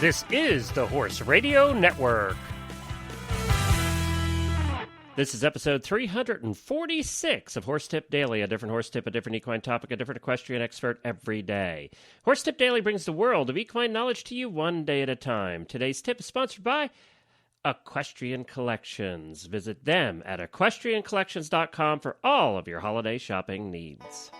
This is the Horse Radio Network. This is episode 346 of Horse Tip Daily, a different horse tip, a different equine topic, a different equestrian expert every day. Horse Tip Daily brings the world of equine knowledge to you one day at a time. Today's tip is sponsored by Equestrian Collections. Visit them at equestriancollections.com for all of your holiday shopping needs.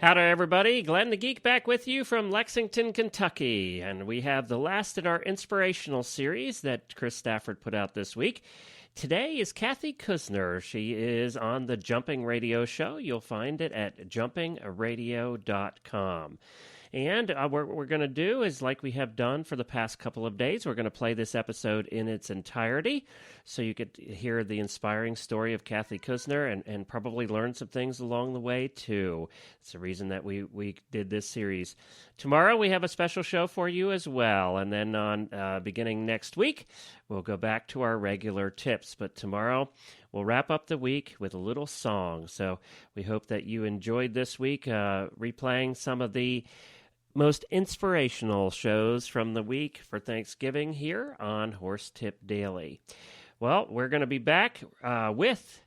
Howdy, everybody. Glenn the Geek back with you from Lexington, Kentucky. And we have the last in our Inspirational series that Chris Stafford put out this week. Today is Kathy Kusner. She is on the Jumping Radio Show. You'll find it at jumpingradio.com. And what we're going to do is, like we have done for the past couple of days, we're going to play this episode in its entirety so you could hear the inspiring story of Kathy Kusner and probably learn some things along the way, too. It's the reason that we did this series. Tomorrow we have a special show for you as well. And then on beginning next week, we'll go back to our regular tips. But tomorrow we'll wrap up the week with a little song. So we hope that you enjoyed this week replaying some of the most inspirational shows from the week for Thanksgiving here on Horse Tip Daily. Well, we're going to be back with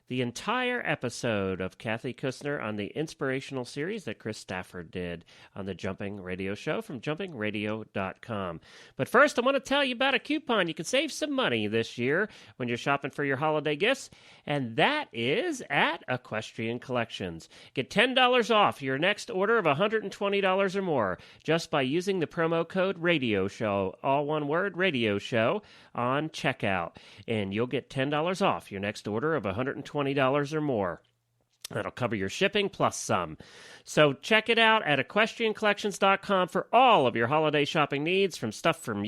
the entire episode of Kathy Kusner on the Inspirational series that Chris Stafford did on the Jumping Radio Show from jumpingradio.com. But first, I want to tell you about a coupon. You can save some money this year when you're shopping for your holiday gifts, and that is at Equestrian Collections. Get $10 off your next order of $120 or more just by using the promo code Radio Show, all one word, Radio Show, on checkout. And you'll get $10 off your next order of $120 or more. That'll cover your shipping plus some. So check it out at equestriancollections.com for all of your holiday shopping needs, from stuff for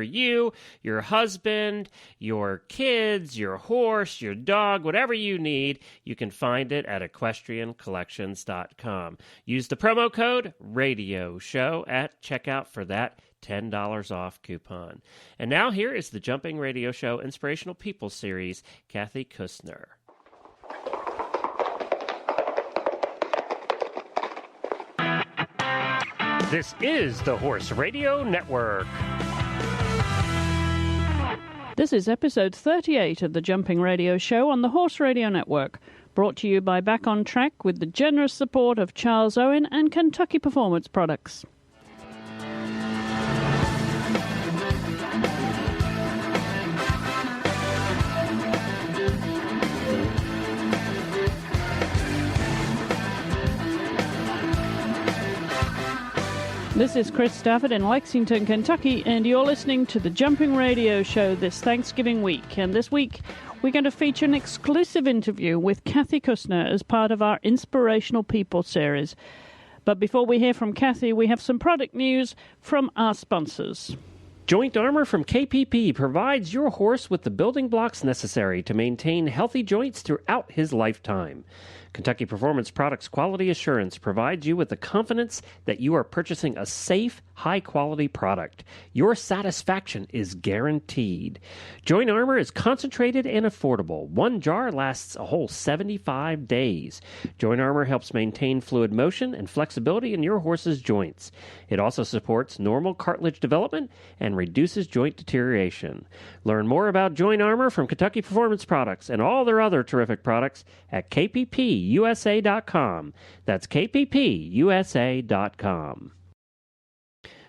you, your husband, your kids, your horse, your dog, whatever you need. You can find it at equestriancollections.com. Use the promo code Radio Show at checkout for that $10 off coupon. And now here is the Jumping Radio Show Inspirational People series, Kathy Kusner. This is the Horse Radio Network. This is episode 38 of the Jumping Radio Show on the Horse Radio Network, brought to you by Back on Track with the generous support of Charles Owen and Kentucky Performance Products. This is Chris Stafford in Lexington, Kentucky, and you're listening to the Jumping Radio Show this Thanksgiving week. And this week, we're going to feature an exclusive interview with Kathy Kusner as part of our Inspirational People series. But before we hear from Kathy, we have some product news from our sponsors. Joint Armor from KPP provides your horse with the building blocks necessary to maintain healthy joints throughout his lifetime. Kentucky Performance Products Quality Assurance provides you with the confidence that you are purchasing a safe, high-quality product. Your satisfaction is guaranteed. Joint Armor is concentrated and affordable. One jar lasts a whole 75 days. Joint Armor helps maintain fluid motion and flexibility in your horse's joints. It also supports normal cartilage development and reduces joint deterioration. Learn more about Joint Armor from Kentucky Performance Products and all their other terrific products at kppusa.com. That's kppusa.com.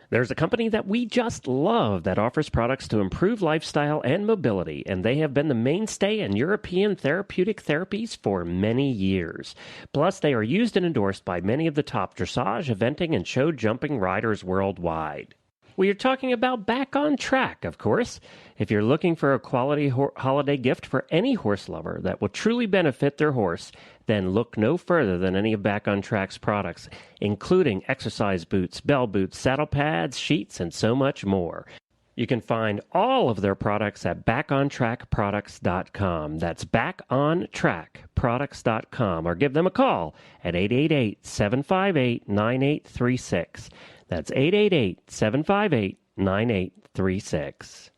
There's a company that we just love that offers products to improve lifestyle and mobility, and they have been the mainstay in European therapeutic therapies for many years. Plus, they are used and endorsed by many of the top dressage, eventing, and show jumping riders worldwide. We are talking about Back on Track, of course. If you're looking for a quality holiday gift for any horse lover that will truly benefit their horse, then look no further than any of Back on Track's products, including exercise boots, bell boots, saddle pads, sheets, and so much more. You can find all of their products at backontrackproducts.com. That's backontrackproducts.com, or give them a call at 888-758-9836. That's 888-758-9836.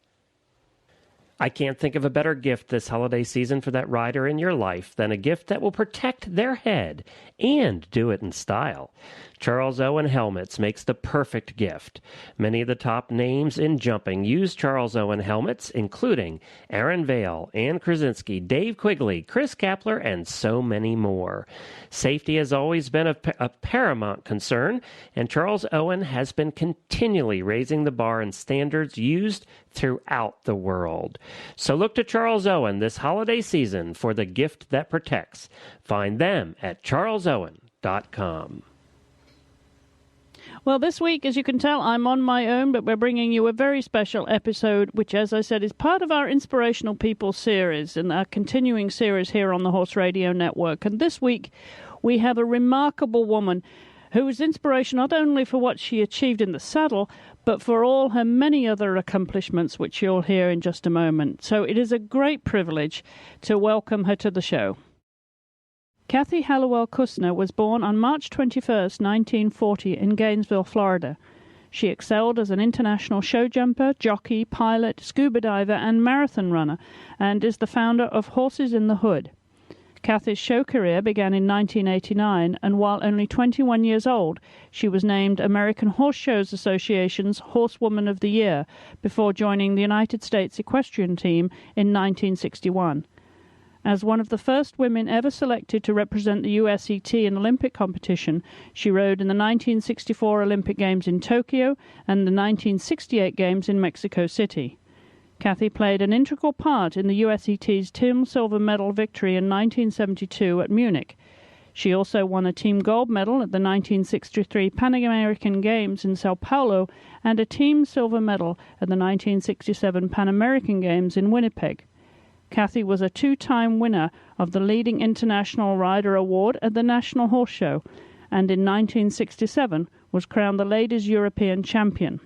I can't think of a better gift this holiday season for that rider in your life than a gift that will protect their head and do it in style. Charles Owen Helmets makes the perfect gift. Many of the top names in jumping use Charles Owen helmets, including Aaron Vail, Ann Krasinski, Dave Quigley, Chris Kapler, and so many more. Safety has always been a paramount concern, and Charles Owen has been continually raising the bar and standards used throughout the world. So look to Charles Owen this holiday season for the gift that protects. Find them at charlesowen.com. Well, this week, as you can tell, I'm on my own, but we're bringing you a very special episode, which, as I said, is part of our Inspirational People series and our continuing series here on the Horse Radio Network. And this week, we have a remarkable woman who is inspiration not only for what she achieved in the saddle, but for all her many other accomplishments, which you'll hear in just a moment. So it is a great privilege to welcome her to the show. Kathy Hallowell Kusner was born on March 21st, 1940 in Gainesville, Florida. She excelled as an international show jumper, jockey, pilot, scuba diver, and marathon runner, and is the founder of Horses in the Hood. Kathy's show career began in 1989, and while only 21 years old, she was named American Horse Shows Association's Horsewoman of the Year before joining the United States Equestrian team in 1961. As one of the first women ever selected to represent the USET in Olympic competition, she rode in the 1964 Olympic Games in Tokyo and the 1968 Games in Mexico City. Kathy played an integral part in the USET's team silver medal victory in 1972 at Munich. She also won a team gold medal at the 1963 Pan American Games in Sao Paulo and a team silver medal at the 1967 Pan American Games in Winnipeg. Kathy was a two-time winner of the Leading International Rider Award at the National Horse Show, and in 1967 was crowned the Ladies' European Champion.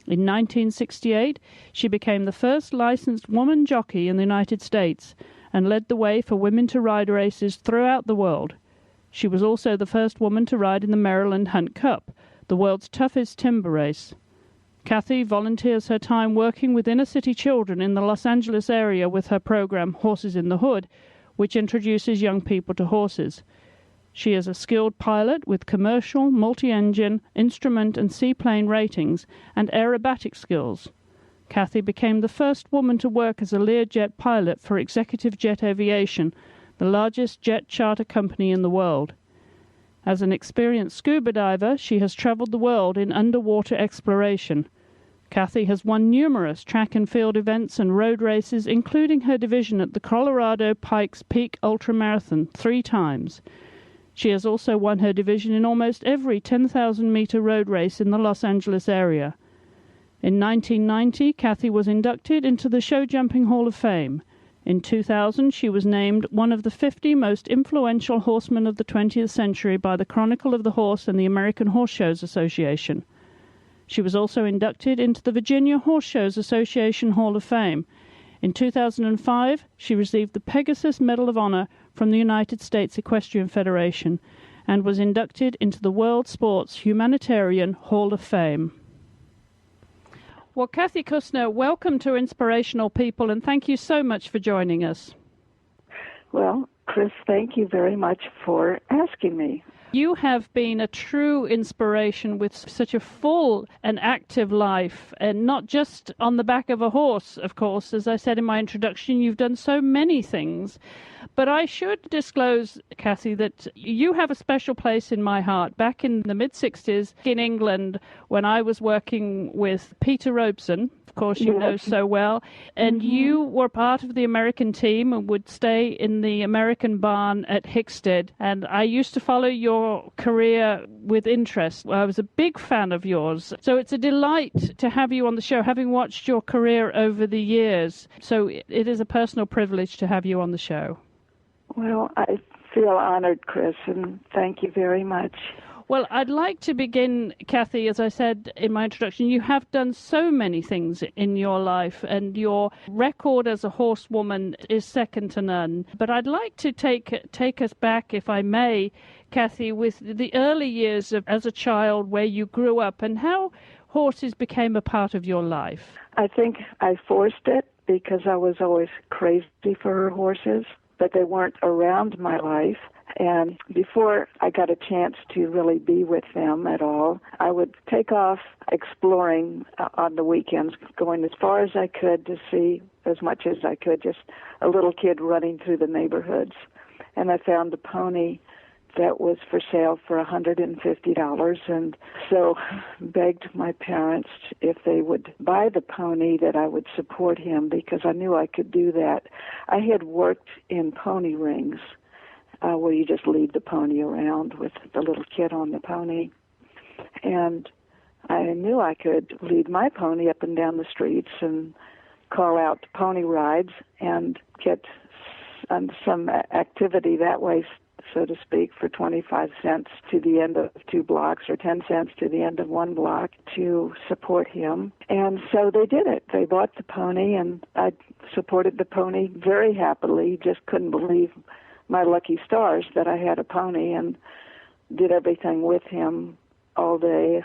In 1968, she became the first licensed woman jockey in the United States and led the way for women to ride races throughout the world. She was also the first woman to ride in the Maryland Hunt Cup, the world's toughest timber race. Kathy volunteers her time working with inner-city children in the Los Angeles area with her program Horses in the Hood, which introduces young people to horses. She is a skilled pilot with commercial, multi-engine, instrument and seaplane ratings and aerobatic skills. Kathy became the first woman to work as a Learjet pilot for Executive Jet Aviation, the largest jet charter company in the world. As an experienced scuba diver, she has traveled the world in underwater exploration. Kathy has won numerous track and field events and road races, including her division at the Colorado Pikes Peak Ultramarathon 3 times. She has also won her division in almost every 10,000-meter road race in the Los Angeles area. In 1990, Kathy was inducted into the Show Jumping Hall of Fame. In 2000, she was named one of the 50 most influential horsemen of the 20th century by the Chronicle of the Horse and the American Horse Shows Association. She was also inducted into the Virginia Horse Shows Association Hall of Fame. In 2005, she received the Pegasus Medal of Honor from the United States Equestrian Federation and was inducted into the World Sports Humanitarian Hall of Fame. Well, Kathy Kusner, welcome to Inspirational People, and thank you so much for joining us. Well, Chris, thank you very much for asking me. You have been a true inspiration with such a full and active life, and not just on the back of a horse, of course. As I said in my introduction, you've done so many things. But I should disclose, Kathy, that you have a special place in my heart. Back in the mid-60s in England, when I was working with Peter Robeson, of course you know so well, and you were part of the American team and would stay in the American barn at Hickstead. And I used to follow your career with interest. I was a big fan of yours. So it's a delight to have you on the show, having watched your career over the years. So it is a personal privilege to have you on the show. Well, I feel honored, Chris, and thank you very much. Well, I'd like to begin, Kathy, as I said in my introduction, you have done so many things in your life, and your record as a horsewoman is second to none. But I'd like to take us back, if I may, Kathy, with the early years as a child, where you grew up, and how horses became a part of your life. I think I forced it. because I was always crazy for horses, but they weren't around my life. And before I got a chance to really be with them at all, I would take off exploring on the weekends, going as far as I could to see as much as I could, just a little kid running through the neighborhoods. And I found a pony that was for sale for $150, and so begged my parents if they would buy the pony that I would support him, because I knew I could do that. I had worked in pony rings where you just lead the pony around with the little kid on the pony, and I knew I could lead my pony up and down the streets and call out pony rides and get some activity that way, so to speak, for 25 cents to the end of 2 blocks or 10 cents to the end of 1 block to support him. And so they did it. They bought the pony, and I supported the pony very happily, just couldn't believe my lucky stars that I had a pony, and did everything with him all day,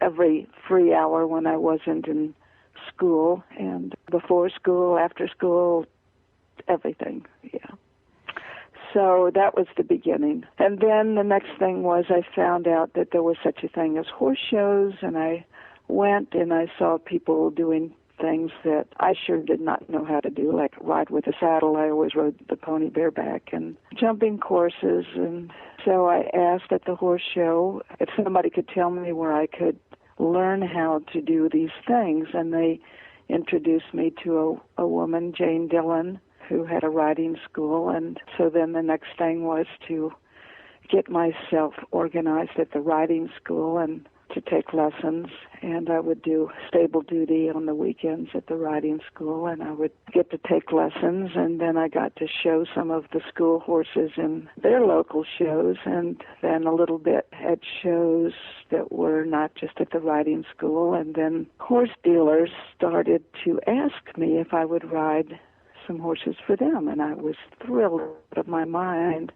every free hour when I wasn't in school, and before school, after school, everything, yeah. So that was the beginning. And then the next thing was I found out that there was such a thing as horse shows, and I went and I saw people doing things that I sure did not know how to do, like ride with a saddle. I always rode the pony bareback, and jumping courses. And so I asked at the horse show if somebody could tell me where I could learn how to do these things, and they introduced me to a woman, Jane Dillon, who had a riding school. And so then the next thing was to get myself organized at the riding school and to take lessons. And I would do stable duty on the weekends at the riding school, and I would get to take lessons. And then I got to show some of the school horses in their local shows, and then a little bit at shows that were not just at the riding school. And then horse dealers started to ask me if I would ride some horses for them, and I was thrilled out of my mind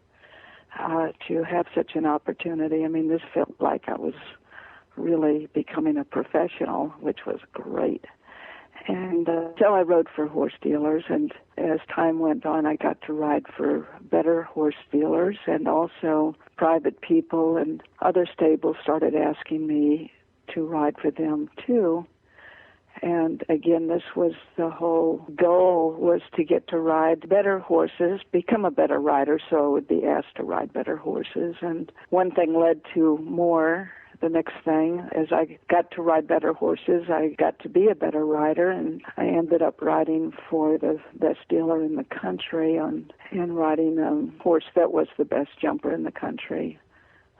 to have such an opportunity. I mean, this felt like I was really becoming a professional, which was great. And so I rode for horse dealers, and as time went on, I got to ride for better horse dealers, and also private people and other stables started asking me to ride for them too. And again, this was the whole goal, was to get to ride better horses, become a better rider, so I would be asked to ride better horses. And one thing led to more. The next thing, as I got to ride better horses, I got to be a better rider, and I ended up riding for the best dealer in the country and riding a horse that was the best jumper in the country,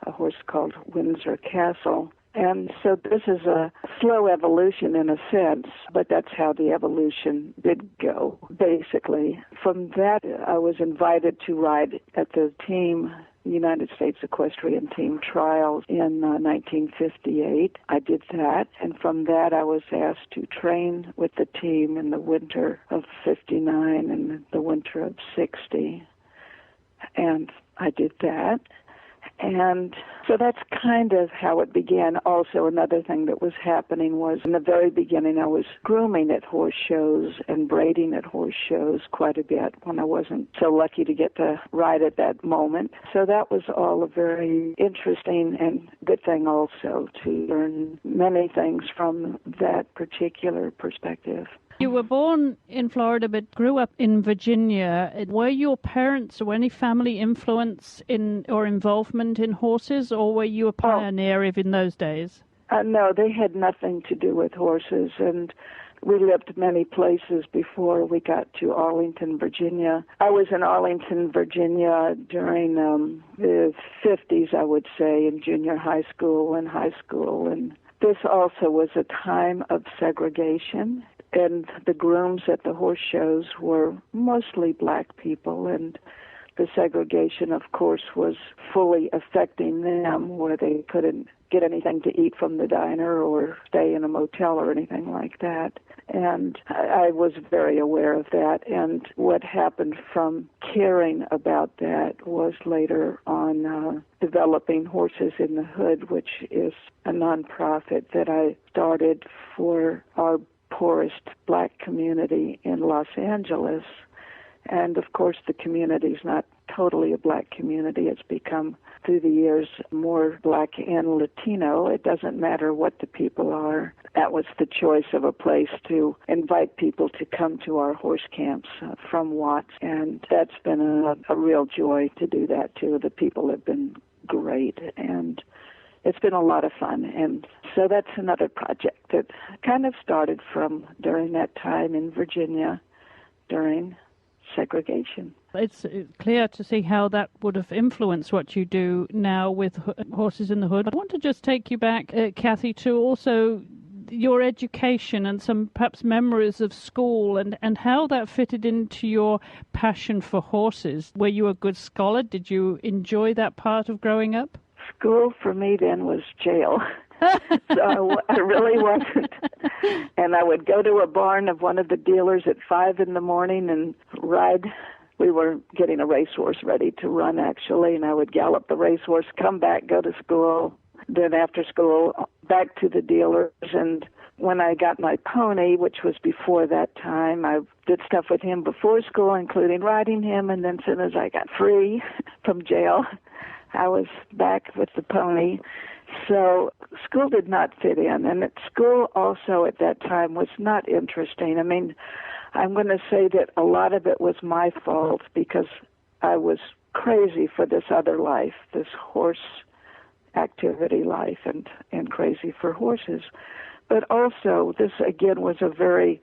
a horse called Windsor Castle. And so this is a slow evolution in a sense, but that's how the evolution did go, basically. From that, I was invited to ride at the United States Equestrian Team Trials in 1958. I did that, and from that I was asked to train with the team in the winter of 59 and the winter of 60, and I did that. And so that's kind of how it began. Also, another thing that was happening was in the very beginning I was grooming at horse shows and braiding at horse shows quite a bit when I wasn't so lucky to get to ride at that moment. So that was all a very interesting and good thing also, to learn many things from that particular perspective. You were born in Florida but grew up in Virginia. Were your parents or any family influence in or involvement in horses, or were you a pioneer in those days? No, they had nothing to do with horses, and we lived many places before we got to Arlington, Virginia. I was in Arlington, Virginia during the 50s, I would say, in junior high school and high school. And this also was a time of segregation. And the grooms at the horse shows were mostly black people, and the segregation, of course, was fully affecting them, where they couldn't get anything to eat from the diner or stay in a motel or anything like that. And I was very aware of that. And what happened from caring about that was later on developing Horses in the Hood, which is a nonprofit that I started for our poorest black community in Los Angeles. And, of course, the community is not totally a black community. It's become, through the years, more black and Latino. It doesn't matter what the people are. That was the choice of a place to invite people to come to our horse camps from Watts. And that's been a real joy to do that, too. The people have been great, and it's been a lot of fun. And so that's another project that kind of started from during that time in Virginia, during segregation. It's clear to see how that would have influenced what you do now with Horses in the Hood. I want to just take you back, Kathy, to also your education and some perhaps memories of school and how that fitted into your passion for horses. Were you a good scholar? Did you enjoy that part of growing up? School for me then was jail. So I really wasn't. And I would go to a barn of one of the dealers at 5 in the morning and ride. We were getting a racehorse ready to run, actually, and I would gallop the racehorse, come back, go to school, then after school, back to the dealers. And when I got my pony, which was before that time, I did stuff with him before school, including riding him, and then as soon as I got free from jail, I was back with the pony. So school did not fit in, and school also at that time was not interesting. I mean, I'm going to say that a lot of it was my fault because I was crazy for this other life, this horse activity life, and crazy for horses. But also, this again was a very,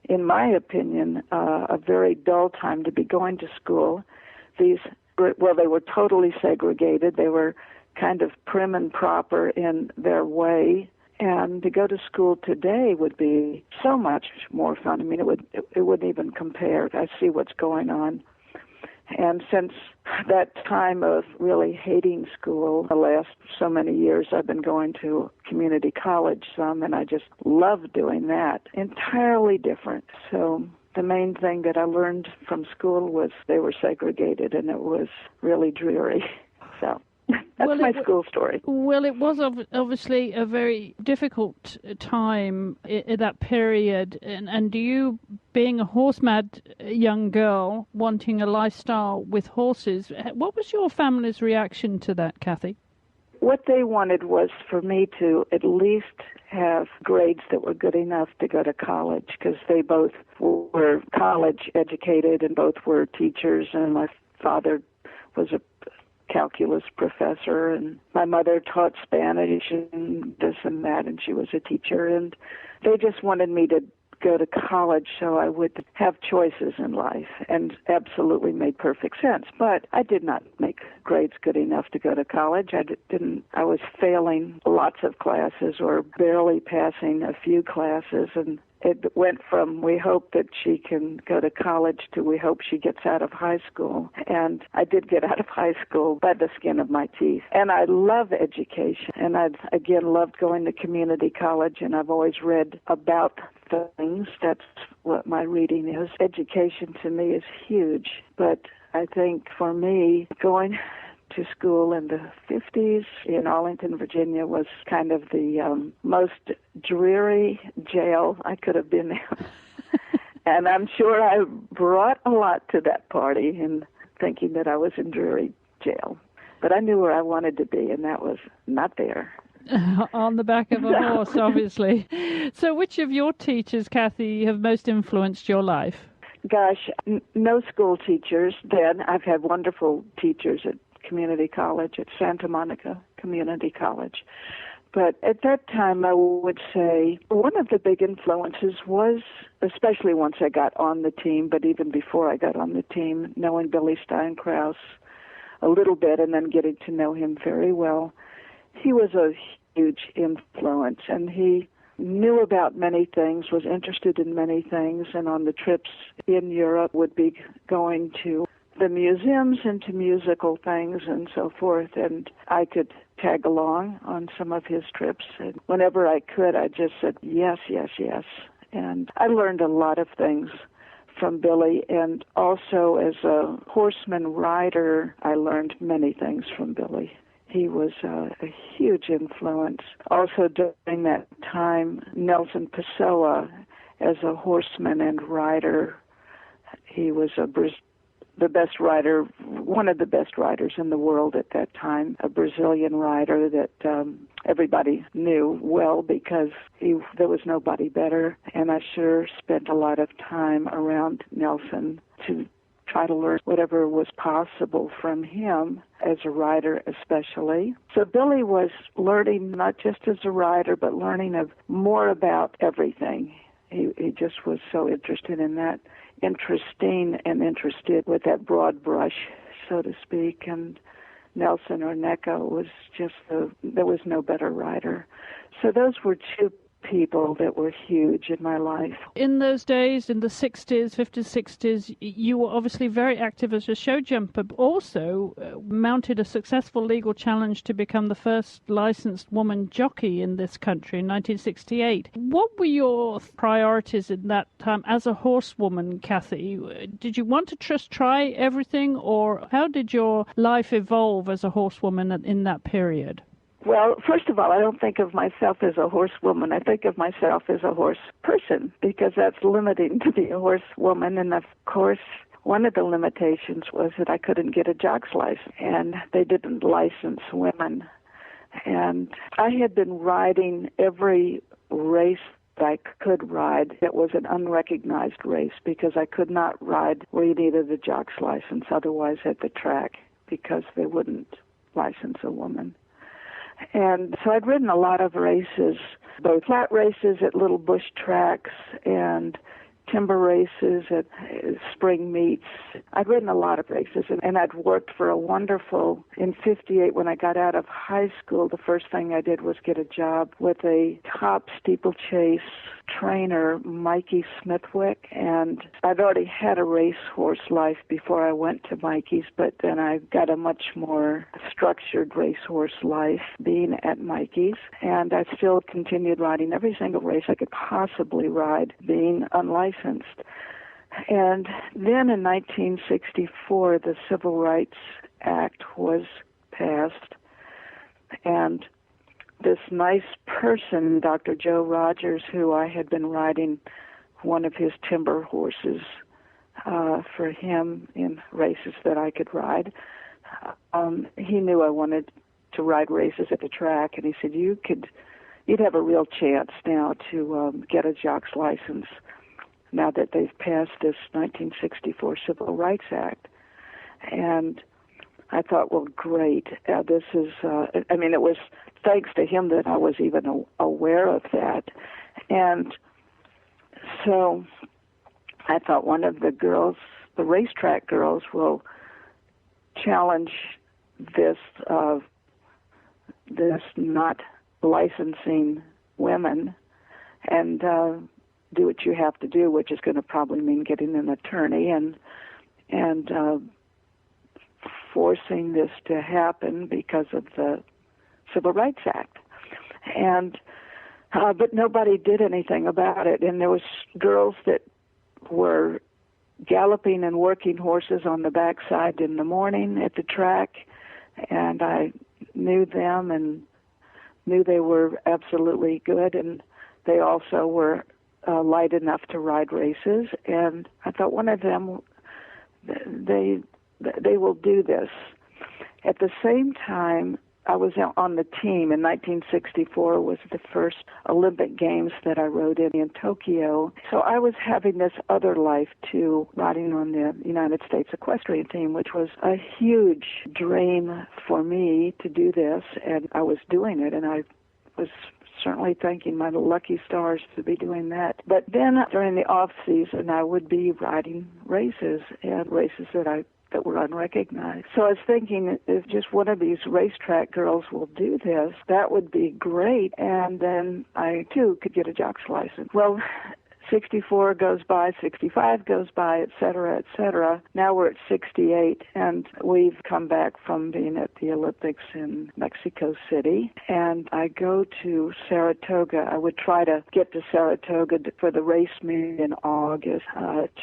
in my opinion, a very dull time to be going to school. They were totally segregated. They were kind of prim and proper in their way. And to go to school today would be so much more fun. I mean, it wouldn't even compare. I see what's going on. And since that time of really hating school, the last so many years, I've been going to community college some, and I just love doing that. Entirely different. So the main thing that I learned from school was they were segregated, and it was really dreary. So that's my school story. Well, it was obviously a very difficult time in that period. And do you, being a horse-mad young girl, wanting a lifestyle with horses, what was your family's reaction to that, Kathy? What they wanted was for me to at least have grades that were good enough to go to college, because they both were college educated and both were teachers, and my father was a calculus professor, and my mother taught Spanish and this and that, and she was a teacher, and they just wanted me to go to college so I would have choices in life, and absolutely made perfect sense. But I did not make grades good enough to go to college. I was failing lots of classes or barely passing a few classes, and it went from we hope that she can go to college to we hope she gets out of high school. And I did get out of high school by the skin of my teeth. And I love education. And I, again, loved going to community college, and I've always read about things. That's what my reading is. Education to me is huge. But I think for me, going to school in the 50s in Arlington, Virginia was kind of the most dreary jail I could have been in. And I'm sure I brought a lot to that party in thinking that I was in dreary jail. But I knew where I wanted to be, and that was not there. On the back of a horse, obviously. So which of your teachers, Kathy, have most influenced your life? Gosh, no school teachers then. I've had wonderful teachers at community college, at Santa Monica Community College. But at that time, I would say one of the big influences was, especially once I got on the team, but even before I got on the team, knowing Billy Steinkraus a little bit and then getting to know him very well. He was a huge influence, and he knew about many things, was interested in many things, and on the trips in Europe would be going to the museums and to musical things and so forth, and I could tag along on some of his trips. And whenever I could, I just said, yes, yes, yes. And I learned a lot of things from Billy, and also as a horseman rider, I learned many things from Billy. He was a huge influence. Also during that time, Nelson Pessoa as a horseman and rider. He was the best rider, one of the best riders in the world at that time, a Brazilian rider that everybody knew well because there was nobody better. And I sure spent a lot of time around Nelson to try to learn whatever was possible from him as a rider especially. So Billy was learning not just as a rider, but learning more about everything. He just was so interested in that, interested with that broad brush, so to speak. And Nelson or Neko was just there was no better rider. So those were two people that were huge in my life. In those days, in the 60s, 50s, 60s, you were obviously very active as a show jumper, but also mounted a successful legal challenge to become the first licensed woman jockey in this country in 1968. What were your priorities in that time as a horsewoman, Kathy? Did you want to just try everything, or how did your life evolve as a horsewoman in that period? Well, first of all, I don't think of myself as a horsewoman. I think of myself as a horse person because that's limiting to be a horsewoman. And, of course, one of the limitations was that I couldn't get a jock's license, and they didn't license women. And I had been riding every race that I could ride that was an unrecognized race because I could not ride where you needed a jock's license otherwise at the track because they wouldn't license a woman. And so I'd ridden a lot of races, both flat races at little bush tracks and timber races at spring meets. I'd ridden a lot of races, and I'd worked for a wonderful, in 58 when I got out of high school, the first thing I did was get a job with a top steeplechase trainer, Mikey Smithwick, and I'd already had a racehorse life before I went to Mikey's, but then I got a much more structured racehorse life being at Mikey's, and I still continued riding every single race I could possibly ride, being unlicensed. And then in 1964, the Civil Rights Act was passed, and this nice person, Dr. Joe Rogers, who I had been riding one of his timber horses for him in races that I could ride, he knew I wanted to ride races at the track, and he said, you'd have a real chance now to get a jock's license now that they've passed this 1964 Civil Rights Act. And I thought, well, great. This is, it was thanks to him that I was even aware of that. And so I thought one of the girls, the racetrack girls, will challenge this not licensing women and do what you have to do, which is going to probably mean getting an attorney and forcing this to happen because of the Civil Rights Act. And but nobody did anything about it. And there was girls that were galloping and working horses on the backside in the morning at the track, and I knew them and knew they were absolutely good, and they also were light enough to ride races. And I thought one of them, they will do this. At the same time, I was on the team in 1964 was the first Olympic Games that I rode in Tokyo. So I was having this other life too, riding on the United States Equestrian team, which was a huge dream for me to do this, and I was doing it, and I was certainly thanking my lucky stars to be doing that. But then during the off season, I would be riding races, and races that were unrecognized. So I was thinking, if just one of these racetrack girls will do this, that would be great, and then I, too, could get a jock's license. Well, 64 goes by, 65 goes by, et cetera, et cetera. Now we're at 68, and we've come back from being at the Olympics in Mexico City, and I go to Saratoga. I would try to get to Saratoga for the race meet in August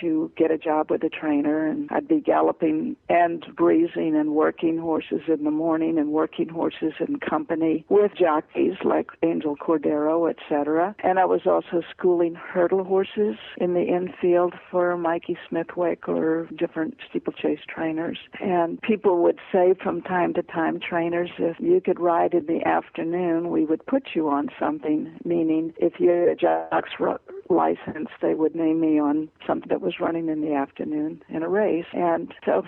to get a job with a trainer, and I'd be galloping and breezing and working horses in the morning and working horses in company with jockeys like Angel Cordero, et cetera. And I was also schooling hurdle horses horses in the infield for Mikey Smithwick or different steeplechase trainers. And people would say from time to time, trainers, if you could ride in the afternoon, we would put you on something, meaning if you had a jock's license, they would name me on something that was running in the afternoon in a race. And so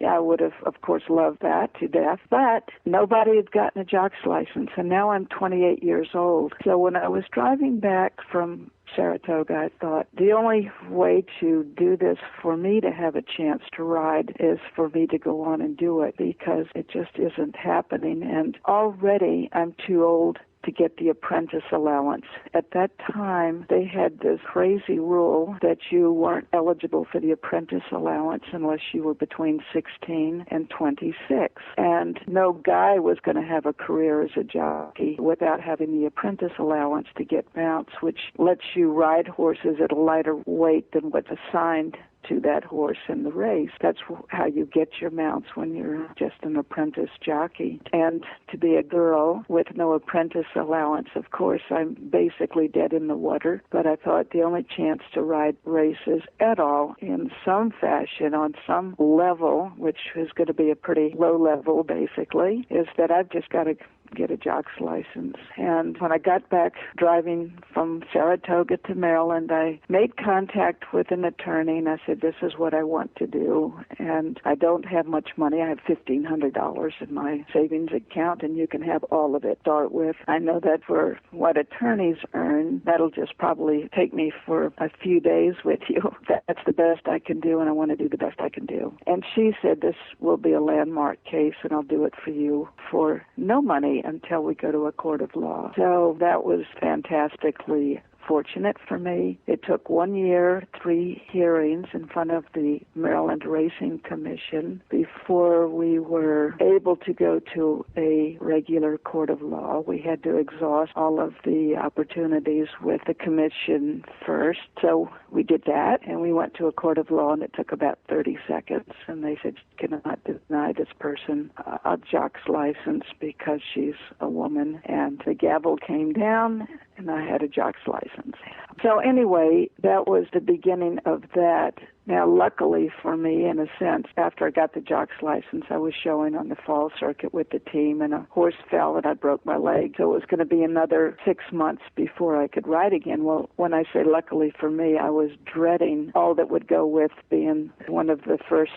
I would have, of course, loved that to death. But nobody had gotten a jock's license, and now I'm 28 years old. So when I was driving back from Saratoga, I thought the only way to do this for me to have a chance to ride is for me to go on and do it, because it just isn't happening. And already I'm too old to get the apprentice allowance. At that time, they had this crazy rule that you weren't eligible for the apprentice allowance unless you were between 16 and 26. And no guy was going to have a career as a jockey without having the apprentice allowance to get mounts, which lets you ride horses at a lighter weight than what's assigned to that horse in the race. That's how you get your mounts when you're just an apprentice jockey. And to be a girl with no apprentice allowance, of course, I'm basically dead in the water. But I thought the only chance to ride races at all in some fashion on some level, which is going to be a pretty low level basically, is that I've just got to get a jock's license. And when I got back driving from Saratoga to Maryland, I made contact with an attorney, and I said, this is what I want to do. And I don't have much money. I have $1,500 in my savings account, and you can have all of it. Start with, I know that for what attorneys earn, that'll just probably take me for a few days with you. That's the best I can do, and I want to do the best I can do. And she said, this will be a landmark case, and I'll do it for you for no money until we go to a court of law. So that was fantastically fortunate for me. It took 1 year, 3 hearings in front of the Maryland Racing Commission before we were able to go to a regular court of law. We had to exhaust all of the opportunities with the commission first. So we did that, and we went to a court of law, and it took about 30 seconds. And they said, you cannot deny this person a jock's license because she's a woman. And the gavel came down, and I had a jock's license. So anyway, that was the beginning of that. Now, luckily for me, in a sense, after I got the jock's license, I was showing on the fall circuit with the team, and a horse fell and I broke my leg. So it was going to be another 6 months before I could ride again. Well, when I say luckily for me, I was dreading all that would go with being one of the first,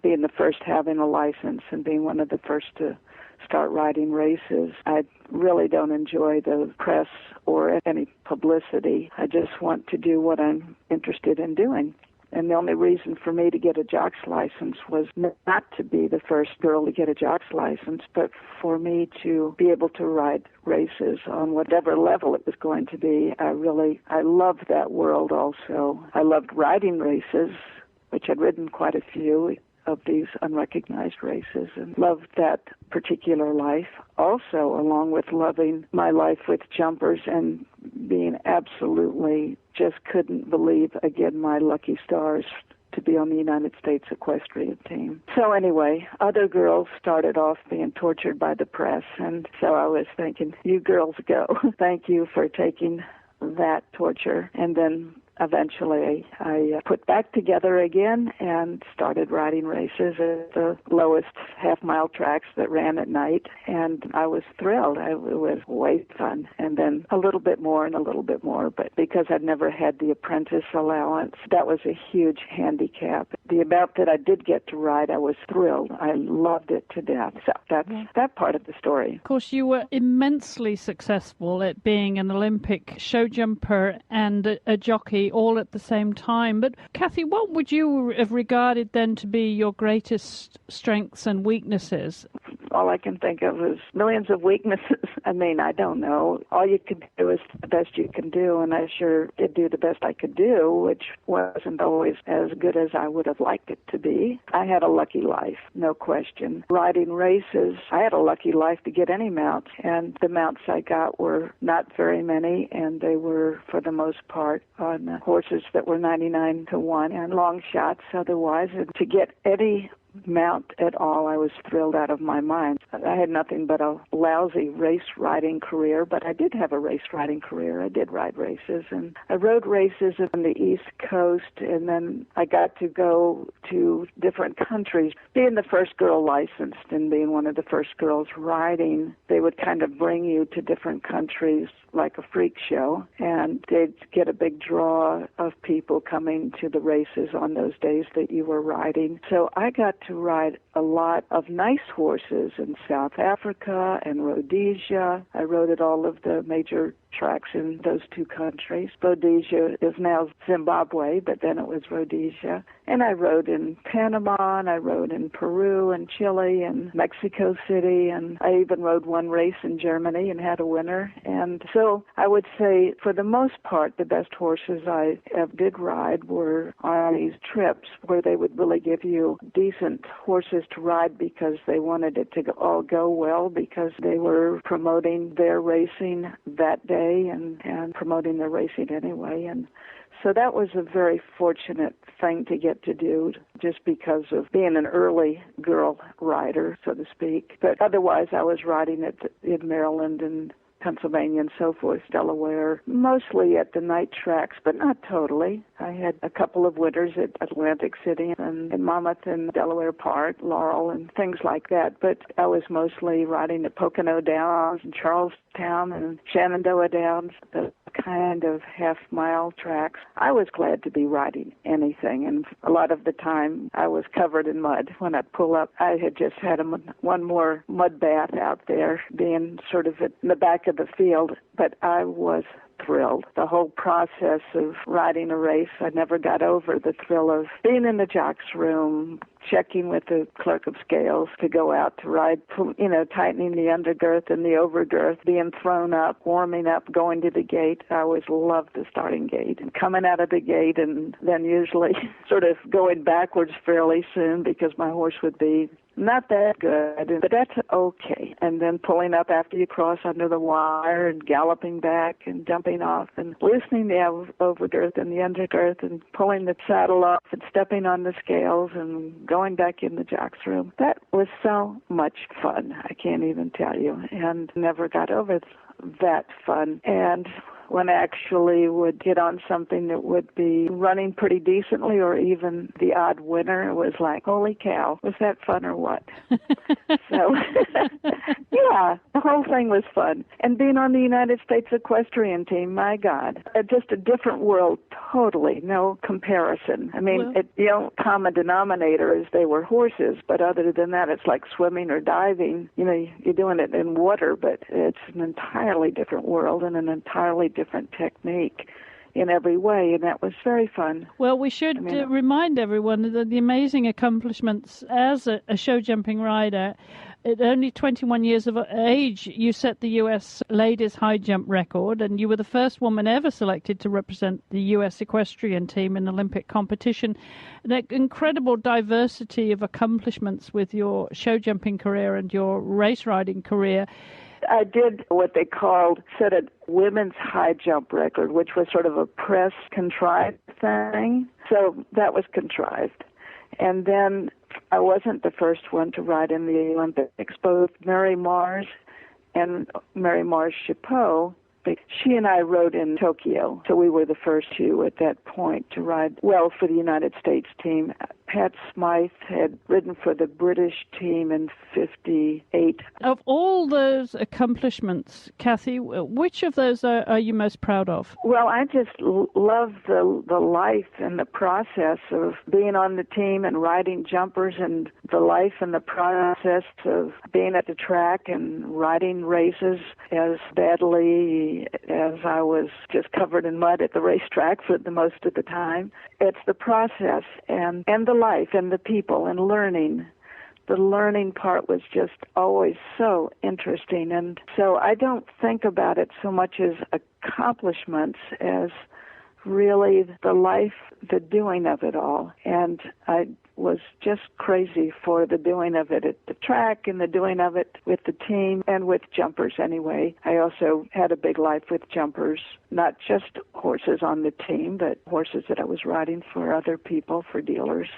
being the first having a license and being one of the first to start riding races. I really don't enjoy the press or any publicity. I just want to do what I'm interested in doing. And the only reason for me to get a jock's license was not to be the first girl to get a jock's license, but for me to be able to ride races on whatever level it was going to be. I loved that world also. I loved riding races, which I'd ridden quite a few of these unrecognized races, and loved that particular life also, along with loving my life with jumpers and being absolutely just couldn't believe, again, my lucky stars to be on the United States Equestrian team. So anyway, other girls started off being tortured by the press, and so I was thinking, you girls go. Thank you for taking that torture. And then eventually I put back together again and started riding races at the lowest half-mile tracks that ran at night, and I was thrilled. It was way fun. And then a little bit more and a little bit more, but because I'd never had the apprentice allowance, that was a huge handicap. The amount that I did get to ride, I was thrilled. I loved it to death. So that's that part of the story. Of course, you were immensely successful at being an Olympic show jumper and a jockey all at the same time. But Kathy, what would you have regarded then to be your greatest strengths and weaknesses? All I can think of is millions of weaknesses. I mean, I don't know. All you can do is the best you can do, and I sure did do the best I could do, which wasn't always as good as I would have liked it to be. I had a lucky life, no question. Riding races, I had a lucky life to get any mount, and the mounts I got were not very many, and they were, for the most part, on horses that were 99 to 1 and long shots otherwise. And to get any mount at all, I was thrilled out of my mind. I had nothing but a lousy race riding career, but I did have a race riding career. I did ride races, and I rode races on the East Coast, and then I got to go to different countries. Being the first girl licensed and being one of the first girls riding, they would kind of bring you to different countries like a freak show, and they'd get a big draw of people coming to the races on those days that you were riding. So I got to ride a lot of nice horses in South Africa and Rhodesia. I rode at all of the major tracks in those two countries. Rhodesia is now Zimbabwe, but then it was Rhodesia. And I rode in Panama, and I rode in Peru and Chile and Mexico City, and I even rode one race in Germany and had a winner. And so I would say, for the most part, the best horses I did ride were on these trips where they would really give you decent horses to ride because they wanted it to all go well, because they were promoting their racing that day and promoting their racing anyway. And so that was a very fortunate thing to get to do, just because of being an early girl rider, so to speak. But otherwise, I was riding in Maryland and Pennsylvania and so forth, Delaware, mostly at the night tracks, but not totally. I had a couple of winners at Atlantic City and in Monmouth and Delaware Park, Laurel, and things like that. But I was mostly riding at Pocono Downs and Charlestown and Shenandoah Downs, the kind of half-mile tracks. I was glad to be riding anything, and a lot of the time I was covered in mud. When I'd pull up, I had just had one more mud bath out there, being sort of in the back of the field, but I was thrilled. The whole process of riding a race, I never got over the thrill of being in the jock's room, checking with the clerk of scales to go out to ride, tightening the undergirth and the overgirth, being thrown up, warming up, going to the gate. I always loved the starting gate and coming out of the gate, and then usually sort of going backwards fairly soon because my horse would be not that good, but that's okay. And then pulling up after you cross under the wire and galloping back and jumping off and loosening the overgirth and the undergirth and pulling the saddle off and stepping on the scales and going back in the jock's room. That was so much fun. I can't even tell you. And never got over that fun. And when I actually would get on something that would be running pretty decently or even the odd winner, it was like, holy cow, was that fun or what? So, yeah, the whole thing was fun. And being on the United States Equestrian team, my God, just a different world, totally, no comparison. I mean, the common denominator is they were horses, but other than that, it's like swimming or diving. You're doing it in water, but it's an entirely different world and an entirely different technique in every way, and that was very fun. Well, we should remind everyone of the amazing accomplishments as a show jumping rider. At only 21 years of age, you set the U.S. ladies high jump record, and you were the first woman ever selected to represent the U.S. equestrian team in Olympic competition. An incredible diversity of accomplishments with your show jumping career and your race riding career. I did what they set a women's high jump record, which was sort of a press contrived thing. So that was contrived. And then I wasn't the first one to ride in the Olympics. Both Mary Mars and Mary Mars Chapeau, she and I rode in Tokyo. So we were the first two at that point to ride well for the United States team. Pat Smythe had ridden for the British team in 58. Of all those accomplishments, Kathy, which of those are you most proud of? Well, I just love the life and the process of being on the team and riding jumpers, and the life and the process of being at the track and riding races as badly as I was just covered in mud at the racetrack for the most of the time. It's the process and the life and the people and learning. The learning part was just always so interesting. And so I don't think about it so much as accomplishments as really the life, the doing of it all. And I was just crazy for the doing of it at the track and the doing of it with the team and with jumpers anyway. I also had a big life with jumpers, not just horses on the team, but horses that I was riding for other people, for dealers.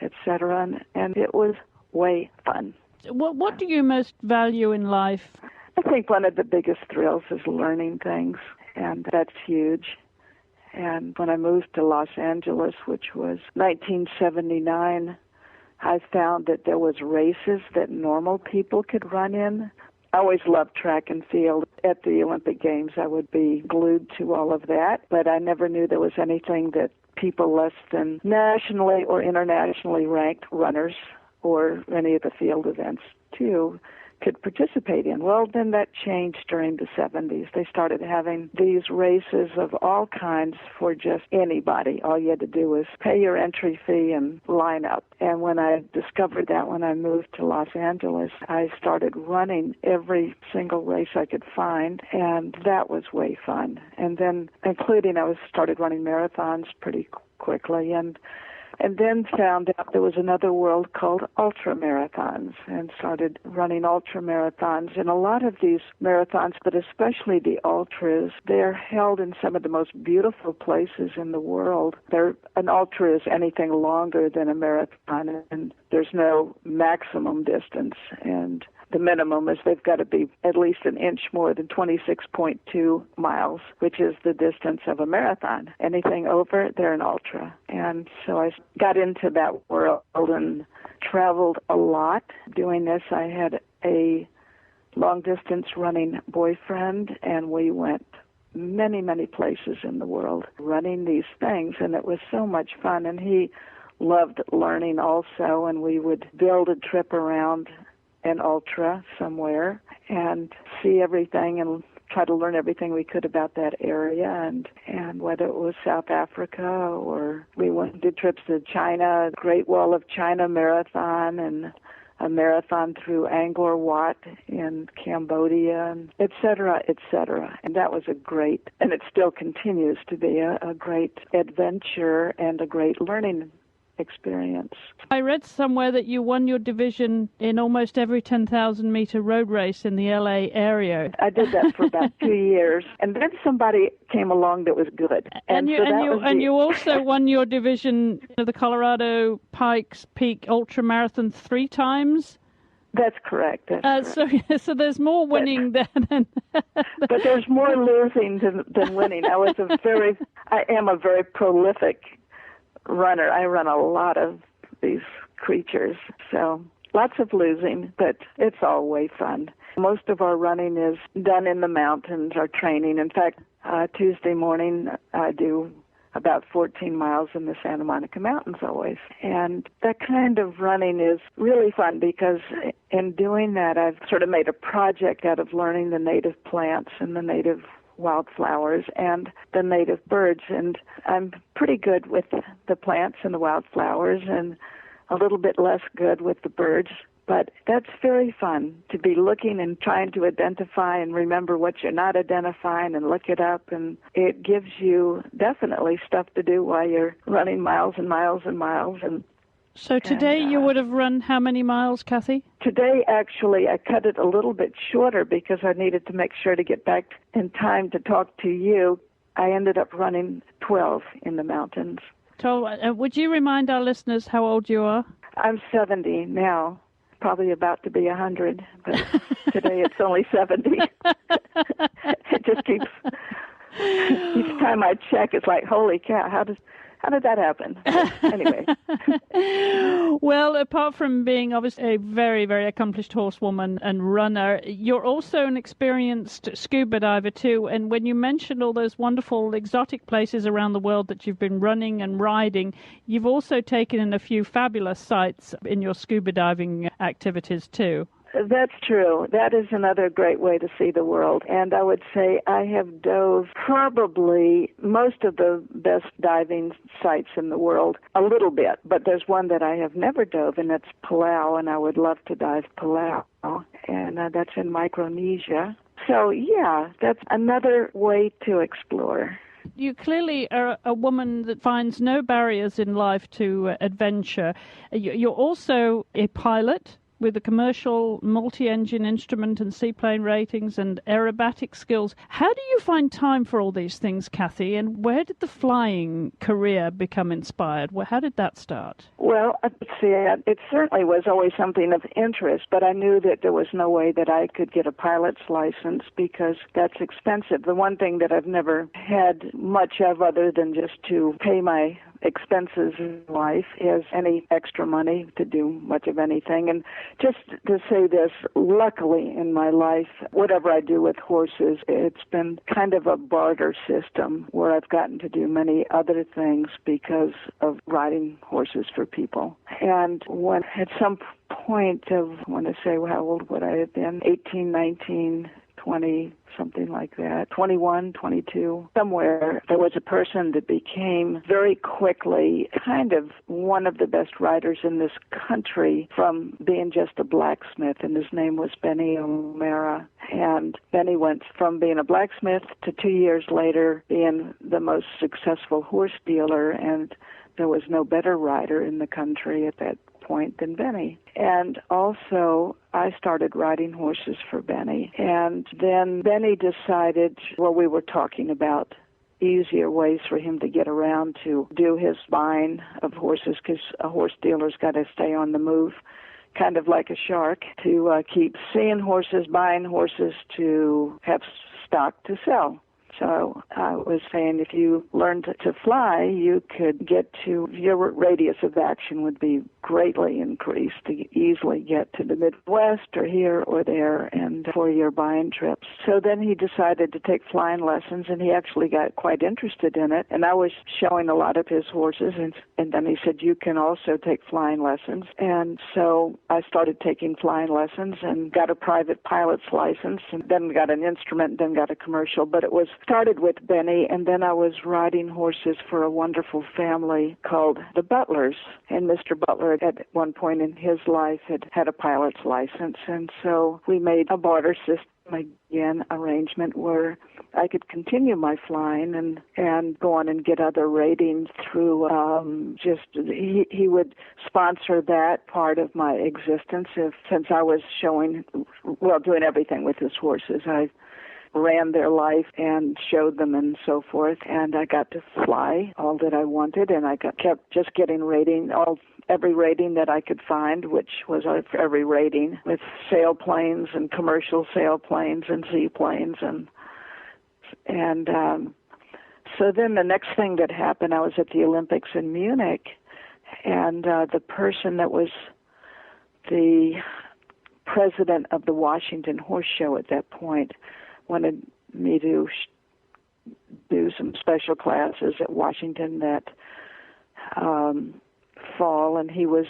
etc. And it was way fun. What do you most value in life? I think one of the biggest thrills is learning things, and that's huge. And when I moved to Los Angeles, which was 1979, I found that there was races that normal people could run in. I always loved track and field. At the Olympic Games, I would be glued to all of that, but I never knew there was anything that people less than nationally or internationally ranked runners or any of the field events, too, could participate in. Well, then that changed during the 70s. They started having these races of all kinds for just anybody. All you had to do was pay your entry fee and line up. And when I discovered that when I moved to Los Angeles, I started running every single race I could find, and that was way fun. And then, including, I started running marathons pretty quickly, and then found out there was another world called ultra marathons, and started running ultra marathons. And a lot of these marathons, but especially the ultras, they're held in some of the most beautiful places in the world. An ultra is anything longer than a marathon, and there's no maximum distance. And the minimum is they've got to be at least an inch more than 26.2 miles, which is the distance of a marathon. Anything over, they're an ultra. And so I got into that world and traveled a lot. Doing this, I had a long-distance running boyfriend, and we went many, many places in the world running these things, and it was so much fun. And he loved learning also, and we would build a trip around an ultra somewhere and see everything and try to learn everything we could about that area, and whether it was South Africa or we did trips to China, Great Wall of China Marathon, and a marathon through Angkor Wat in Cambodia, and et cetera, et cetera. And that was and it still continues to be a great adventure and a great learning experience. I read somewhere that you won your division in almost every 10,000-meter road race in the LA area. I did that for about 2 years, and then somebody came along that was good. And you also won your division of the Colorado Pikes Peak Ultra Marathon 3 times? That's correct. So there's more winning than... But there's more losing than winning. I am a very prolific runner. I run a lot of these creatures, so lots of losing, but it's all way fun. Most of our running is done in the mountains, our training. In fact, Tuesday morning I do about 14 miles in the Santa Monica Mountains always. And that kind of running is really fun because in doing that I've sort of made a project out of learning the native plants and the native wildflowers and the native birds, and I'm pretty good with the plants and the wildflowers and a little bit less good with the birds, but that's very fun to be looking and trying to identify and remember what you're not identifying and look it up, and it gives you definitely stuff to do while you're running miles and miles and miles. So today you would have run how many miles, Kathy? Today, actually, I cut it a little bit shorter because I needed to make sure to get back in time to talk to you. I ended up running 12 in the mountains. So, would you remind our listeners how old you are? I'm 70 now, probably about to be 100, but today it's only 70. It just keeps, each time I check, it's like, holy cow, how did that happen? Anyway. Well, apart from being obviously a very, very accomplished horsewoman and runner, you're also an experienced scuba diver too. And when you mentioned all those wonderful exotic places around the world that you've been running and riding, you've also taken in a few fabulous sites in your scuba diving activities too. That's true. That is another great way to see the world. And I would say I have dove probably most of the best diving sites in the world, a little bit. But there's one that I have never dove, and that's Palau, and I would love to dive Palau. And that's in Micronesia. So, yeah, that's another way to explore. You clearly are a woman that finds no barriers in life to adventure. You're also a pilot, with the commercial multi-engine instrument and seaplane ratings and aerobatic skills. How do you find time for all these things, Kathy? And where did the flying career become inspired? How did that start? Well, it certainly was always something of interest, but I knew that there was no way that I could get a pilot's license because that's expensive. The one thing that I've never had much of other than just to pay my expenses in life is any extra money to do much of anything. And just to say this, luckily in my life, whatever I do with horses, it's been kind of a barter system where I've gotten to do many other things because of riding horses for people. And when at some point of, I want to say, how old would I have been? 18, 19, 20, something like that, 21, 22, somewhere, there was a person that became very quickly kind of one of the best riders in this country from being just a blacksmith, and his name was Benny O'Mara. And Benny went from being a blacksmith to 2 years later being the most successful horse dealer, and there was no better rider in the country at that point than Benny. And also, I started riding horses for Benny. And then Benny decided, well, we were talking about easier ways for him to get around to do his buying of horses, because a horse dealer's got to stay on the move, kind of like a shark, to keep seeing horses, buying horses, to have stock to sell. So I was saying if you learned to fly, you could get to, your radius of action would be greatly increased to easily get to the Midwest or here or there and for your buying trips. So then he decided to take flying lessons, and he actually got quite interested in it. And I was showing a lot of his horses, and then he said, you can also take flying lessons. And so I started taking flying lessons and got a private pilot's license, and then got an instrument, and then got a commercial. But it was started with Benny, and then I was riding horses for a wonderful family called the Butlers. And Mr. Butler, at one point in his life, had a pilot's license. And so we made a barter system, again, arrangement where I could continue my flying and go on and get other ratings through he would sponsor that part of my existence since I was doing everything with his horses. I ran their life and showed them and so forth, and I got to fly all that I wanted, and I kept just getting every rating that I could find, which was every rating, with sailplanes and commercial sailplanes and seaplanes, and so then the next thing that happened, I was at the Olympics in Munich, and the person that was the president of the Washington Horse Show at that point wanted me to do some special classes at Washington that fall, and he was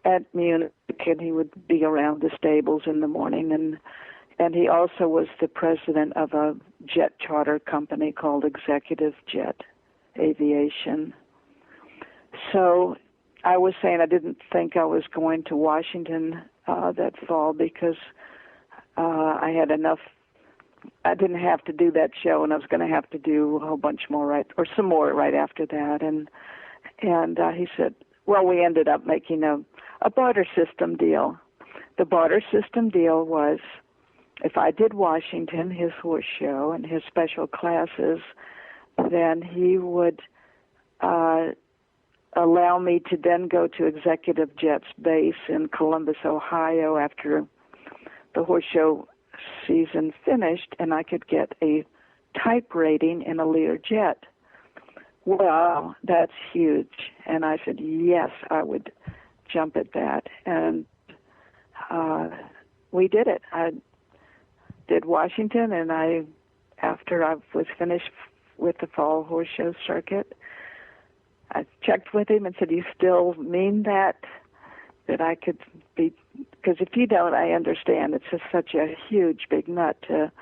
at Munich, and he would be around the stables in the morning, and he also was the president of a jet charter company called Executive Jet Aviation. So I was saying I didn't think I was going to Washington that fall because I had enough. I didn't have to do that show, and I was going to have to do a whole bunch more some more right after that. And he said, well, we ended up making a barter system deal. The barter system deal was if I did Washington, his horse show, and his special classes, then he would allow me to then go to Executive Jet's base in Columbus, Ohio after the horse show season finished, and I could get a type rating in a Lear jet. Well, that's huge. And I said, yes, I would jump at that. And we did it. I did Washington, and after I was finished with the fall horse show circuit, I checked with him and said, you still mean that I could be, because if you don't, I understand. It's just such a huge, big nut to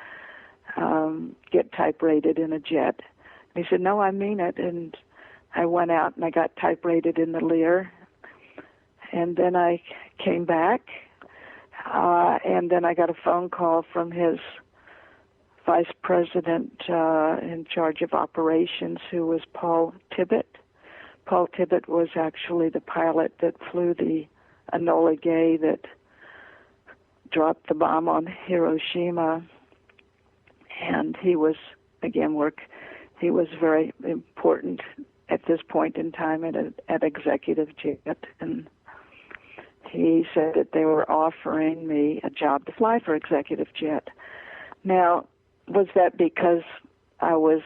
get type rated in a jet. And he said, no, I mean it. And I went out and I got type rated in the Lear. And then I came back, and then I got a phone call from his vice president in charge of operations, who was Paul Tibbett. Paul Tibbett was actually the pilot that flew the Enola Gay that dropped the bomb on Hiroshima. And he was, again, he was very important at this point in time at Executive Jet. And he said that they were offering me a job to fly for Executive Jet. Now, was that because I was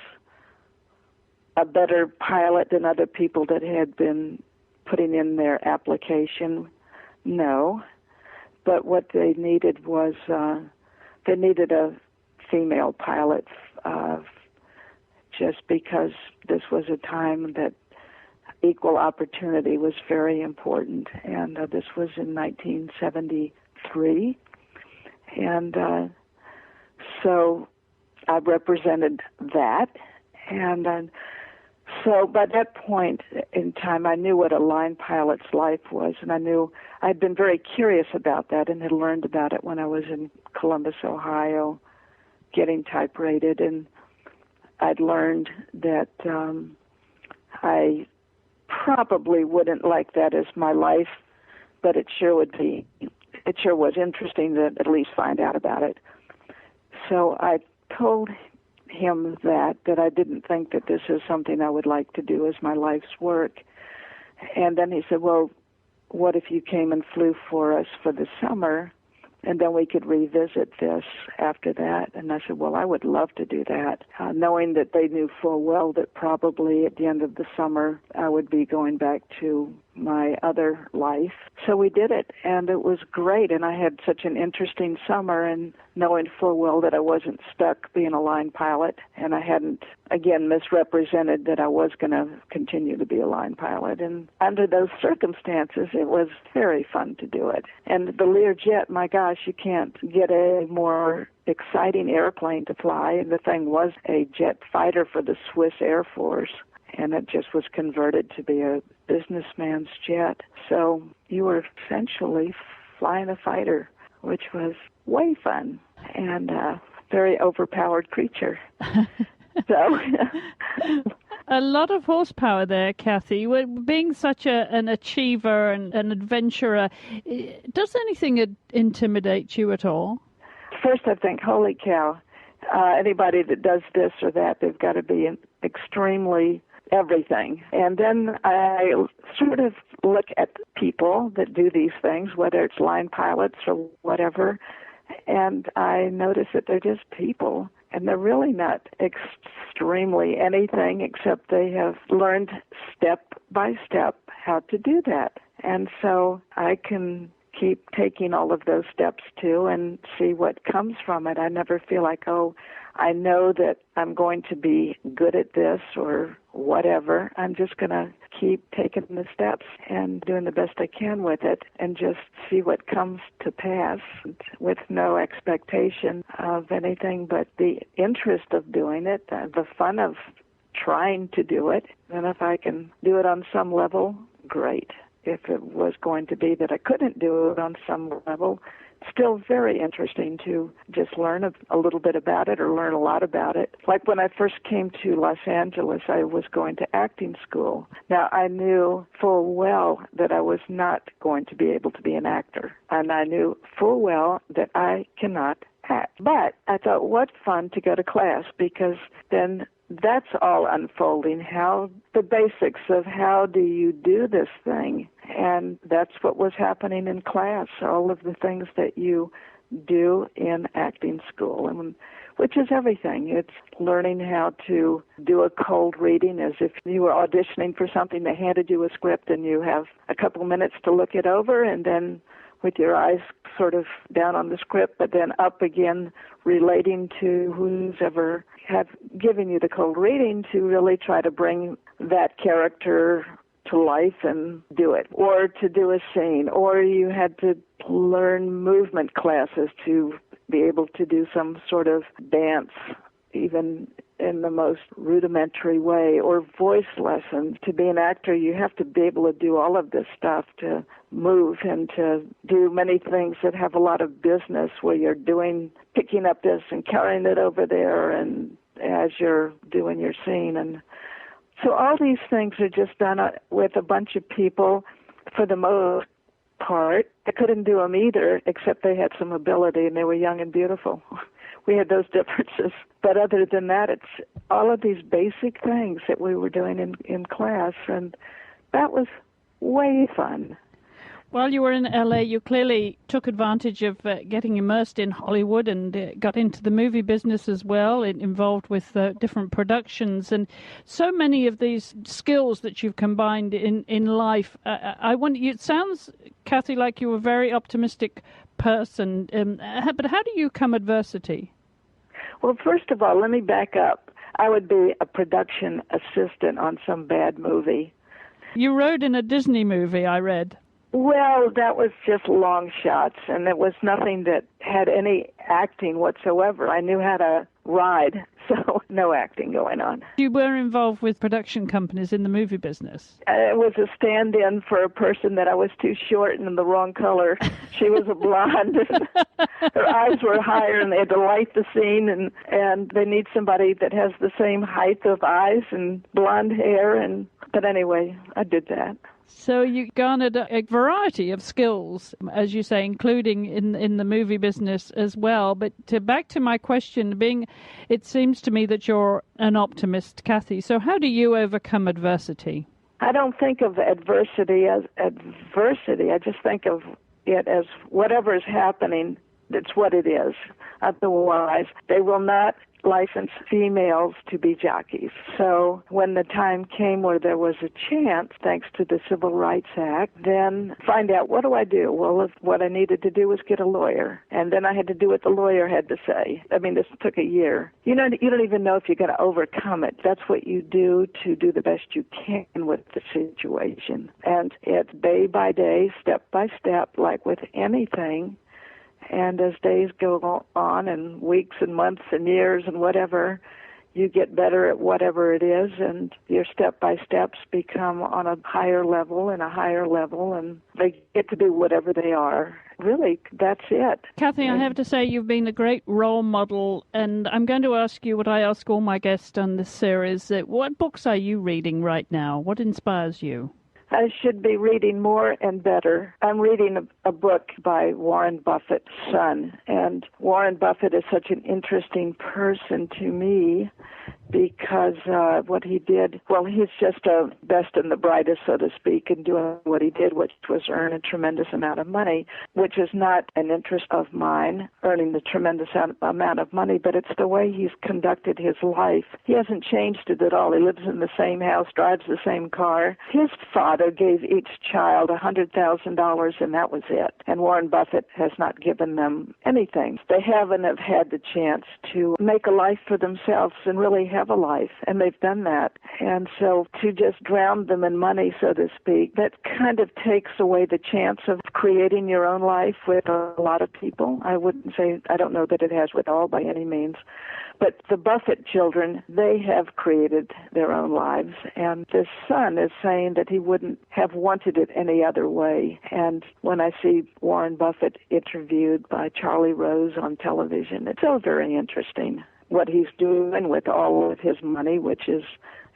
a better pilot than other people that had been putting in their application? No. But what they needed was, they needed a female pilot, just because this was a time that equal opportunity was very important. And this was in 1973. And so I represented that. And so by that point in time, I knew what a line pilot's life was, and I'd been very curious about that and had learned about it when I was in Columbus, Ohio, getting type rated, and I'd learned that I probably wouldn't like that as my life, but it sure was interesting to at least find out about it. So I told him that I didn't think that this is something I would like to do as my life's work. And then he said, well, what if you came and flew for us for the summer, and then we could revisit this after that? And I said, well, I would love to do that, knowing that they knew full well that probably at the end of the summer I would be going back to my other life. So we did it, and it was great, and I had such an interesting summer, and knowing full well that I wasn't stuck being a line pilot, and I hadn't, again, misrepresented that I was going to continue to be a line pilot. And under those circumstances, it was very fun to do it. And the Learjet, my gosh, you can't get a more exciting airplane to fly. And the thing was a jet fighter for the Swiss Air Force, and it just was converted to be a businessman's jet. So you were essentially flying a fighter, which was way fun and a very overpowered creature. So a lot of horsepower there, Kathy. Being such an achiever and an adventurer, does anything intimidate you at all? First, I think, holy cow, anybody that does this or that, they've got to be extremely everything. And then I sort of look at people that do these things, whether it's line pilots or whatever, and I notice that they're just people. And they're really not extremely anything, except they have learned step by step how to do that. And so I can keep taking all of those steps too and see what comes from it. I never feel like, oh, I know that I'm going to be good at this or whatever. I'm just going to keep taking the steps and doing the best I can with it and just see what comes to pass with no expectation of anything but the interest of doing it, the fun of trying to do it. And if I can do it on some level, great. If it was going to be that I couldn't do it on some level, still very interesting to just learn a little bit about it or learn a lot about it. Like when I first came to Los Angeles, I was going to acting school. Now, I knew full well that I was not going to be able to be an actor, and I knew full well that I cannot act. But I thought, what fun to go to class, because then that's all unfolding, how the basics of how do you do this thing. And that's what was happening in class, all of the things that you do in acting school, and which is everything. It's learning how to do a cold reading as if you were auditioning for something. They handed you a script and you have a couple minutes to look it over, and then with your eyes sort of down on the script, but then up again, relating to who's ever have given you the cold reading to really try to bring that character to life and do it, or to do a scene, or you had to learn movement classes to be able to do some sort of dance, even in the most rudimentary way, or voice lessons. To be an actor, you have to be able to do all of this stuff, to move and to do many things that have a lot of business, where you're picking up this and carrying it over there, and as you're doing your scene. And so all these things are just done with a bunch of people, for the most part. I couldn't do them either, except they had some ability and they were young and beautiful. We had those differences. But other than that, it's all of these basic things that we were doing in class, and that was way fun. While you were in LA, you clearly took advantage of getting immersed in Hollywood and got into the movie business as well, involved with different productions. And so many of these skills that you've combined in life, I wonder, it sounds, Kathy, like you're a very optimistic person. But how do you come adversity? Well, first of all, let me back up. I would be a production assistant on some bad movie. You rode in a Disney movie, I read. Well, that was just long shots, and it was nothing that had any acting whatsoever. I knew how to ride, so no acting going on. You were involved with production companies in the movie business. It was a stand-in for a person that I was too short and the wrong color. She was a blonde. Her eyes were higher, and they had to light the scene, and they need somebody that has the same height of eyes and blonde hair. But anyway, I did that. So you garnered a variety of skills, as you say, including in the movie business as well. But back to my question, it seems to me that you're an optimist, Kathy. So how do you overcome adversity? I don't think of adversity as adversity. I just think of it as whatever is happening, it's what it is. Otherwise, they will not license females to be jockeys. So when the time came where there was a chance, thanks to the Civil Rights Act, then find out, what do I do? Well, what I needed to do was get a lawyer. And then I had to do what the lawyer had to say. I mean, this took a year. You don't even know if you're going to overcome it. That's what you do to do the best you can with the situation. And it's day by day, step by step, like with anything. And as days go on and weeks and months and years and whatever, you get better at whatever it is, and your step-by-steps become on a higher level and a higher level, and they get to do whatever they are. Really, that's it. Kathy, I have to say you've been a great role model, and I'm going to ask you what I ask all my guests on this series. What books are you reading right now? What inspires you? I should be reading more and better. I'm reading a book by Warren Buffett's son, and Warren Buffett is such an interesting person to me because what he did, well, he's just a best and the brightest, so to speak, in doing what he did, which was earn a tremendous amount of money, which is not an interest of mine, earning the tremendous amount of money, but it's the way he's conducted his life. He hasn't changed it at all. He lives in the same house, drives the same car. His father gave each child $100,000, and that was it. And Warren Buffett has not given them anything. They haven't have had the chance to make a life for themselves and really have a life, and they've done that. And so to just drown them in money, so to speak, that kind of takes away the chance of creating your own life with a lot of people. I wouldn't say, I don't know that it has with all by any means. But the Buffett children, they have created their own lives. And the son is saying that he wouldn't have wanted it any other way. And when I see Warren Buffett interviewed by Charlie Rose on television, it's so very interesting what he's doing with all of his money, which is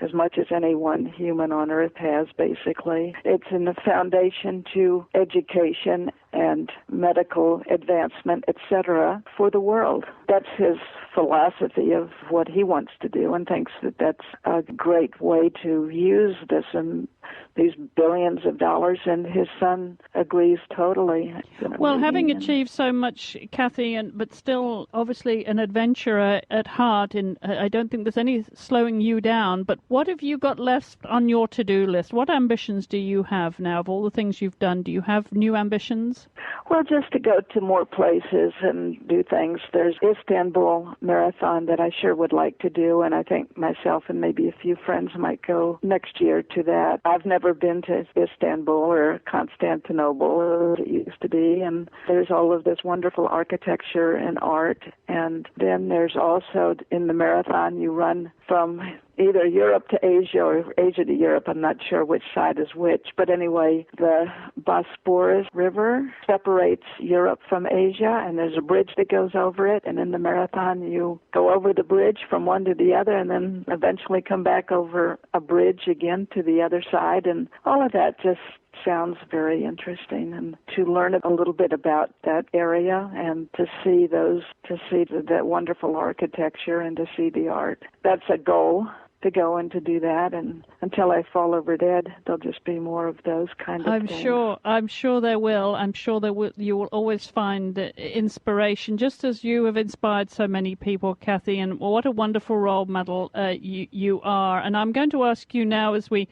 as much as any one human on earth has, basically. It's in the foundation to education and medical advancement, etc., for the world. That's his philosophy of what he wants to do, and thinks that that's a great way to use this and these billions of dollars, and his son agrees totally. Well, having achieved so much, Kathy, but still obviously an adventurer at heart, and I don't think there's any slowing you down, but what have you got left on your to-do list? What ambitions do you have now of all the things you've done? Do you have new ambitions? Well, just to go to more places and do things. There's Istanbul Marathon that I sure would like to do, and I think myself and maybe a few friends might go next year to that. I've never been to Istanbul or Constantinople, as it used to be, and there's all of this wonderful architecture and art. And then there's also, in the marathon, you run from either Europe to Asia or Asia to Europe. I'm not sure which side is which. But anyway, the Bosporus River separates Europe from Asia, and there's a bridge that goes over it. And in the marathon, you go over the bridge from one to the other and then eventually come back over a bridge again to the other side. And all of that just sounds very interesting, and to learn a little bit about that area and to see that wonderful architecture and to see the art. That's a goal, to go and to do that, and until I fall over dead, there'll just be more of those kind of things. I'm sure there will. I'm sure there will. You will always find inspiration, just as you have inspired so many people, Kathy. And what a wonderful role model you are. And I'm going to ask you now, as we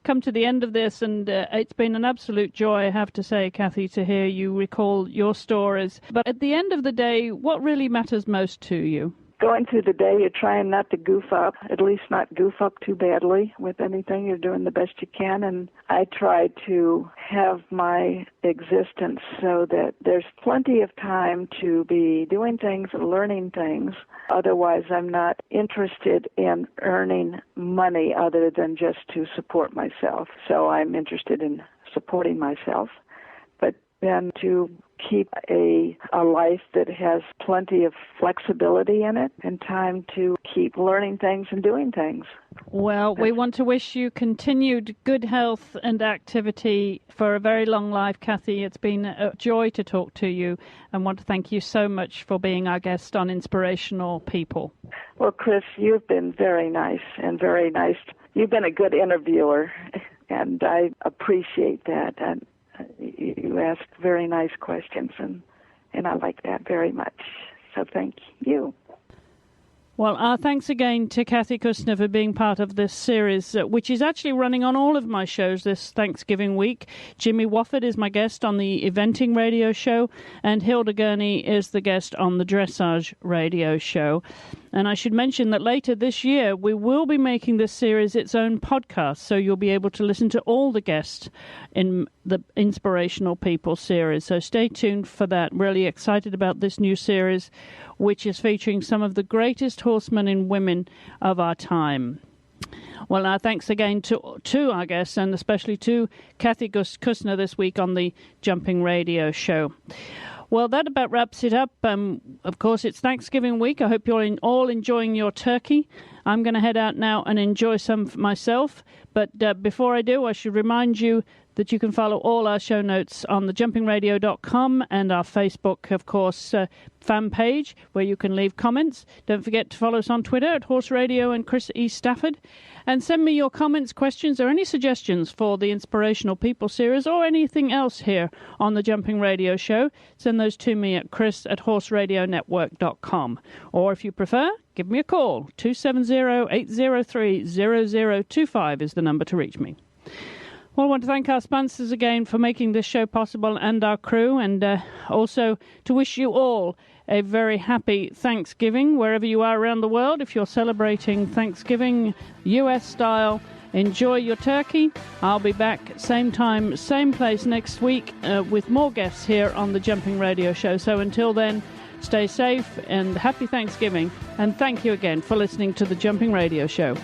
come to the end of this, and it's been an absolute joy, I have to say, Kathy, to hear you recall your stories. But at the end of the day, what really matters most to you? Going through the day, you're trying not to goof up, at least not goof up too badly with anything. You're doing the best you can, and I try to have my existence so that there's plenty of time to be doing things and learning things. Otherwise, I'm not interested in earning money other than just to support myself. So I'm interested in supporting myself, but then to keep a life that has plenty of flexibility in it and time to keep learning things and doing things. Well, we want to wish you continued good health and activity for a very long life, Kathy. It's been a joy to talk to you, and want to thank you so much for being our guest on Inspirational People. Well, Chris, you've been very nice and very nice. You've been a good interviewer, and I appreciate that. And you ask very nice questions, and I like that very much. So thank you. Well, our thanks again to Kathy Kusner for being part of this series, which is actually running on all of my shows this Thanksgiving week. Jimmy Wofford is my guest on the Eventing Radio Show, and Hilda Gurney is the guest on the Dressage Radio Show. And I should mention that later this year, we will be making this series its own podcast, so you'll be able to listen to all the guests in the Inspirational People series. So stay tuned for that. Really excited about this new series, which is featuring some of the greatest horsemen and women of our time. Well, our thanks again to our guests, and especially to Kathy Kusner this week on the Jumping Radio Show. Well, that about wraps it up. Of course, it's Thanksgiving week. I hope you're all enjoying your turkey. I'm going to head out now and enjoy some myself. But before I do, I should remind you that you can follow all our show notes on thejumpingradio.com and our Facebook, of course, fan page, where you can leave comments. Don't forget to follow us on Twitter at Horse Radio and Chris E. Stafford. And send me your comments, questions, or any suggestions for the Inspirational People series or anything else here on the Jumping Radio Show. Send those to me at chris@horseradionetwork.com. Or if you prefer, give me a call. 270-803-0025 is the number to reach me. Well, I want to thank our sponsors again for making this show possible, and our crew, and also to wish you all a very happy Thanksgiving wherever you are around the world. If you're celebrating Thanksgiving U.S. style, enjoy your turkey. I'll be back same time, same place next week with more guests here on the Jumping Radio Show. So until then, stay safe and happy Thanksgiving. And thank you again for listening to the Jumping Radio Show.